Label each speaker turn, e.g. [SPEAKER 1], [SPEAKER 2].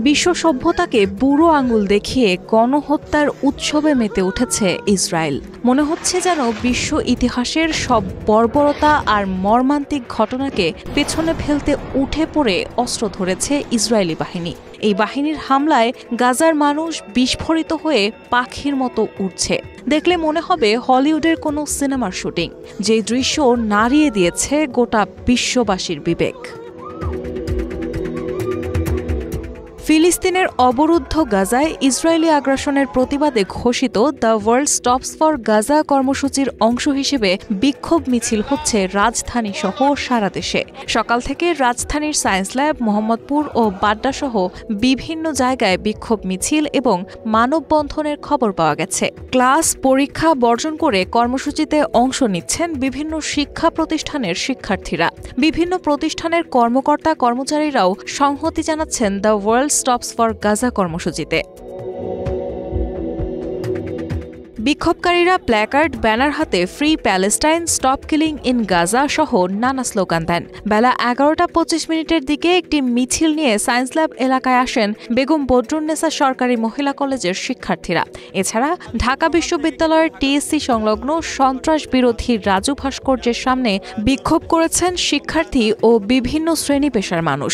[SPEAKER 1] বিশ্ব সভ্যতাকে বুড়ো আঙুল দেখিয়ে গণহত্যার উৎসবে মেতে উঠেছে ইসরায়েল। মনে হচ্ছে যেন বিশ্ব ইতিহাসের সব বর্বরতা আর মর্মান্তিক ঘটনাকে পেছনে ফেলতে উঠে পড়ে অস্ত্র ধরেছে ইসরায়েলি বাহিনী। এই বাহিনীর হামলায় গাজার মানুষ বিস্ফোরিত হয়ে পাখির মতো উঠছে। দেখলে মনে হবে হলিউডের কোনো সিনেমার শুটিং, যে দৃশ্য নাড়িয়ে দিয়েছে গোটা বিশ্ববাসীর বিবেক। ফিলিস্তিনের অবরুদ্ধ গাজায় ইসরায়েলি আগ্রাসনের প্রতিবাদে ঘোষিত the world stops for Gaza কর্মসূচির অংশ হিসেবে বিক্ষোভ মিছিল হচ্ছে রাজধানী সহ সারা দেশে। সকাল থেকে রাজধানীর সায়েন্স ল্যাব, মোহাম্মদপুর ও বাড্ডা সহ বিভিন্ন জায়গায় বিক্ষোভ মিছিল এবং মানববন্ধনের খবর পাওয়া গেছে। ক্লাস পরীক্ষা বর্জন করে কর্মসূচিতে অংশ নিচ্ছেন বিভিন্ন শিক্ষা প্রতিষ্ঠানের শিক্ষার্থীরা। বিভিন্ন প্রতিষ্ঠানের কর্মকর্তা কর্মচারীরাও সংহতি জানাচ্ছেন the world stops for Gaza কর্মসূচিতে। বিক্ষোভকারীরা প্ল্যাকার্ড, ব্যানার হাতে free Palestine, stop killing in Gaza সহ নানা স্লোগান দেন। বেলা 11:25 দিকে একটি মিছিল নিয়ে সায়েন্স ল্যাব এলাকায় আসেন বেগম বদরুন্নেসা সরকারি মহিলা কলেজের শিক্ষার্থীরা। এছাড়া ঢাকা বিশ্ববিদ্যালয়ের টিএসসি সংলগ্ন সন্ত্রাস বিরোধী রাজু ভাস্কর্যের সামনে বিক্ষোভ করেছেন শিক্ষার্থী ও বিভিন্ন শ্রেণী পেশার মানুষ।